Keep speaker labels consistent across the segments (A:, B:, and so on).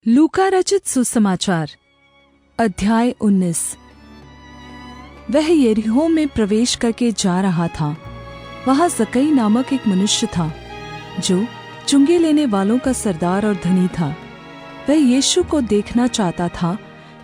A: लूका रचित सुसमाचार अध्याय 19। वह यरीहो में प्रवेश करके जा रहा था। वहां जक्कई नामक एक मनुष्य था जो चुंगी लेने वालों का सरदार और धनी था। वह यीशु को देखना चाहता था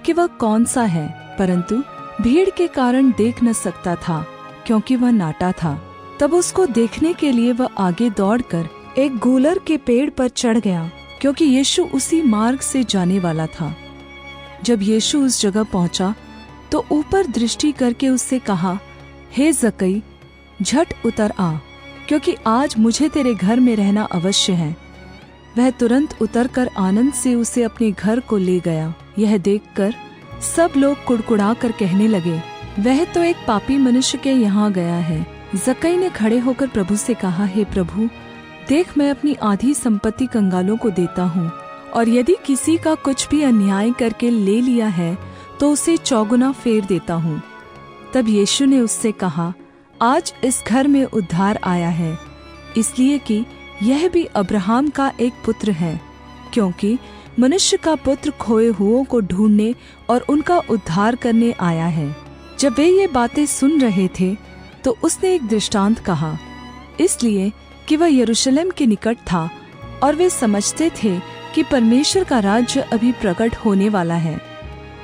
A: कि वह कौन सा है, परंतु भीड़ के कारण देख न सकता था क्योंकि वह नाटा था। तब उसको देखने के लिए वह आगे दौड़कर एक गूलर के पेड़ पर चढ़ गया, क्योंकि यीशु उसी मार्ग से जाने वाला था। जब यीशु उस जगह पहुंचा तो ऊपर दृष्टि करके उससे कहा, हे जक्कई, झट उतर आ, क्योंकि आज मुझे तेरे घर में रहना अवश्य है। वह तुरंत उतरकर आनंद से उसे अपने घर को ले गया। यह देखकर सब लोग कुड़कुड़ा कर कहने लगे, वह तो एक पापी मनुष्य के यहाँ गया है। जक्कई ने खड़े होकर प्रभु से कहा, हे प्रभु, देख, मैं अपनी आधी संपत्ति कंगालों को देता हूँ, और यदि किसी का कुछ भी अन्याय करके ले लिया है तो उसे चौगुना फेर देता हूँ। तब यीशु ने उससे कहा, आज इस घर में उद्धार आया है, इसलिए कि यह भी अब्राहम का एक पुत्र है, क्योंकि मनुष्य का पुत्र खोए हुओं को ढूंढने और उनका उद्धार करने आया है। जब वे ये बातें सुन रहे थे तो उसने एक दृष्टांत कहा, इसलिए कि वह यरूशलेम के निकट था और वे समझते थे कि परमेश्वर का राज्य अभी प्रकट होने वाला है।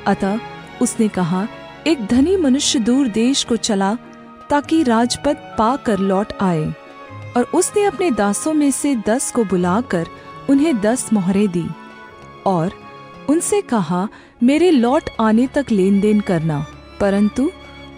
A: अतः उसने कहा, एक धनी मनुष्य दूर देश को चला ताकि राजपद पाकर लौट आए, और उसने अपने दासों में से 10 को बुलाकर उन्हें 10 मोहरें दी और उनसे कहा, मेरे लौट आने तक लेन देन करना। परंतु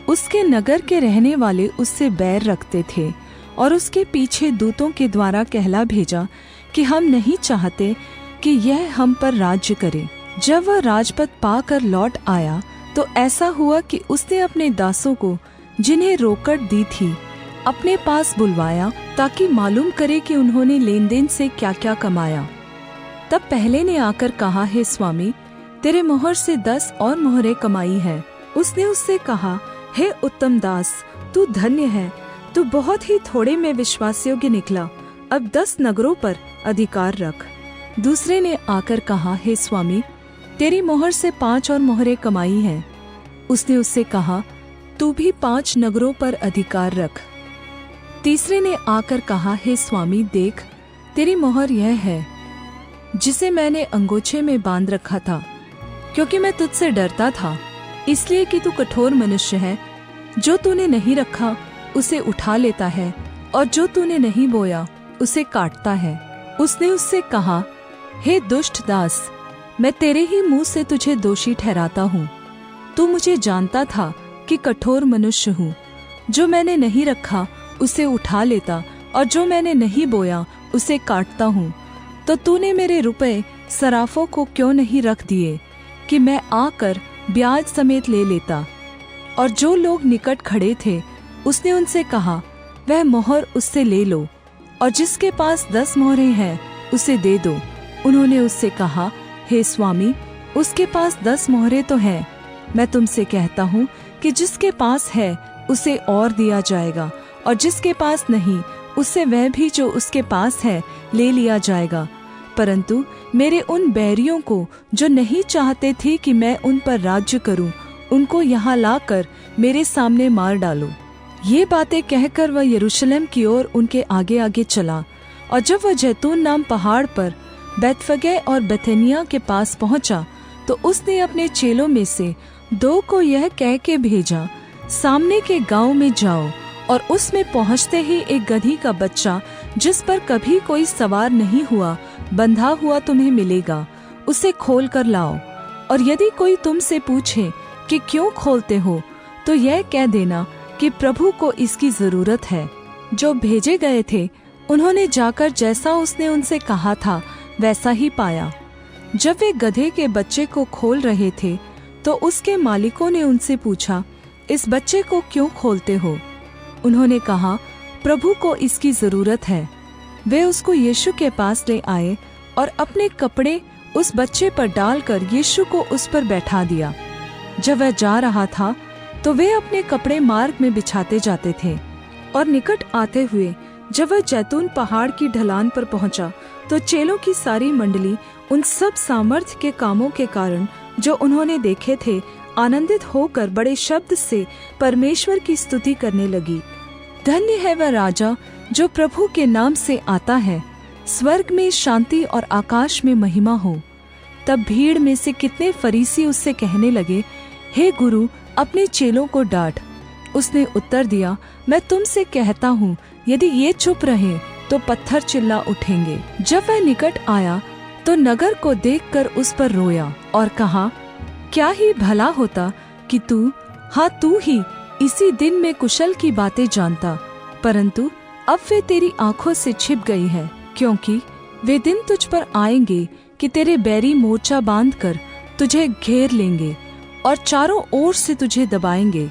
A: उसके नगर के रहने वाले उससे बैर रखते थे और उसके पीछे दूतों के द्वारा कहला भेजा कि हम नहीं चाहते कि यह हम पर राज्य करे। जब वह राजपद पाकर लौट आया तो ऐसा हुआ कि उसने अपने दासों को, जिन्हें रोकड़ दी थी, अपने पास बुलवाया ताकि मालूम करे कि उन्होंने लेन देन से क्या क्या कमाया। तब पहले ने आकर कहा, हे स्वामी, तेरे मोहर से 10 और मोहरें कमाई है। उसने उससे कहा, हे उत्तम दास, तू धन्य है, तू बहुत ही थोड़े में विश्वास योग्य निकला, अब 10 नगरों पर अधिकार रख। दूसरे ने आकर कहा, हे स्वामी, तेरी मोहर से 5 और मोहरें कमाई हैं। उसने उससे कहा, तू भी 5 नगरों पर अधिकार रख। तीसरे ने आकर कहा, हे स्वामी, देख, तेरी मोहर यह है जिसे मैंने अंगोछे में बांध रखा था, क्योंकि मैं तुझसे डरता था, इसलिए कि तू कठोर मनुष्य है। जो तूने नहीं रखा उसे उठा लेता है, और जो तूने नहीं बोया उसे काटता है। उसने उससे कहा, हे दुष्ट दास, मैं तेरे ही मुंह से तुझे दोषी ठहराता हूँ। तू मुझे जानता था कि कठोर मनुष्य हूँ, जो मैंने नहीं रखा उसे उठा लेता, और जो मैंने नहीं बोया उसे काटता हूँ। तो तूने मेरे रुपए सराफों को क्यों नहीं रख दिए कि मैं आकर ब्याज समेत ले लेता? और जो लोग निकट खड़े थे उसने उनसे कहा, वह मोहर उससे ले लो, और जिसके पास 10 मोहरें हैं उसे दे दो। उन्होंने उससे कहा, हे स्वामी, उसके पास 10 मोहरें तो हैं। मैं तुमसे कहता हूँ कि जिसके पास है उसे और दिया जाएगा, और जिसके पास नहीं उससे वह भी जो उसके पास है ले लिया जाएगा। परंतु मेरे उन बैरियों को, जो नहीं चाहते थे कि मैं उन पर राज्य करूं, उनको यहाँ लाकर मेरे सामने मार डालो। ये बातें कहकर वह यरूशलेम की ओर उनके आगे आगे चला, और जब वह जैतून नाम पहाड़ पर बैतफगे और बेथनिया के पास पहुंचा तो उसने अपने चेलों में से 2 को यह कह के भेजा, सामने के गांव में जाओ, और उसमें पहुंचते ही एक गधी का बच्चा, जिस पर कभी कोई सवार नहीं हुआ, बंधा हुआ तुम्हें मिलेगा, उसे खोल कर लाओ। और यदि कोई तुमसे पूछे कि क्यों खोलते हो, तो यह कह देना कि प्रभु को इसकी जरूरत है। जो भेजे गए थे उन्होंने जाकर जैसा उसने उनसे कहा था वैसा ही पाया। जब वे गधे के बच्चे को खोल रहे थे तो उसके मालिकों ने उनसे पूछा, इस बच्चे को क्यों खोलते हो? उन्होंने कहा, प्रभु को इसकी जरूरत है। वे उसको यीशु के पास ले आए और अपने कपड़े उस बच्चे पर डालकर यीशु को उस पर बैठा दिया। जब वह जा रहा था तो वे अपने कपड़े मार्ग में बिछाते जाते थे। और निकट आते हुए जब वह जैतून पहाड़ की ढलान पर पहुंचा तो चेलों की सारी मंडली उन सब सामर्थ्य के कामों के कारण जो उन्होंने देखे थे, आनंदित होकर बड़े शब्द से परमेश्वर की स्तुति करने लगी। धन्य है वह राजा जो प्रभु के नाम से आता है। स्वर्ग में शांति और आकाश में महिमा हो। तब भीड़ में से कितने फरीसी उससे कहने लगे, हे गुरु, अपने चेलों को डांट। उसने उत्तर दिया, मैं तुमसे कहता हूँ, यदि ये चुप रहे तो पत्थर चिल्ला उठेंगे। जब वह निकट आया तो नगर को देखकर उस पर रोया और कहा, क्या ही भला होता कि तू ही इसी दिन में कुशल की बातें जानता, परंतु अब वे तेरी आंखों से छिप गई है, क्योंकि वे दिन तुझ पर आएंगे कि तेरे बैरी मोर्चा बांधकर तुझे घेर लेंगे और चारों ओर से तुझे दबाएंगे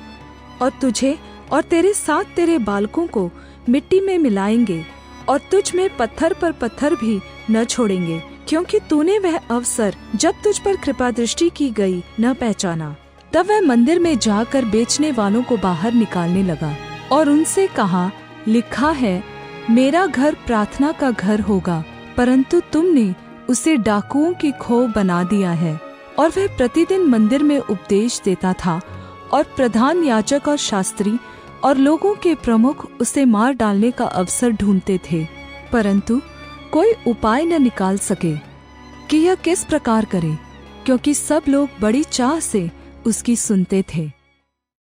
A: और तुझे और तेरे साथ तेरे बालकों को मिट्टी में मिलाएंगे और तुझ में पत्थर पर पत्थर भी न छोड़ेंगे, क्योंकि तूने वह अवसर जब तुझ पर कृपा दृष्टि की गई न पहचाना। तब वह मंदिर में जाकर बेचने वालों को बाहर निकालने लगा और उनसे कहा, लिखा है, मेरा घर प्रार्थना का घर होगा, परंतु तुमने उसे डाकुओं की खोह बना दिया है। और वह प्रतिदिन मंदिर में उपदेश देता था और प्रधान याजक और शास्त्री और लोगों के प्रमुख उसे मार डालने का अवसर ढूंढते थे, परंतु कोई उपाय न निकाल सके कि यह किस प्रकार करे, क्योंकि सब लोग बड़ी चाह से उसकी सुनते थे।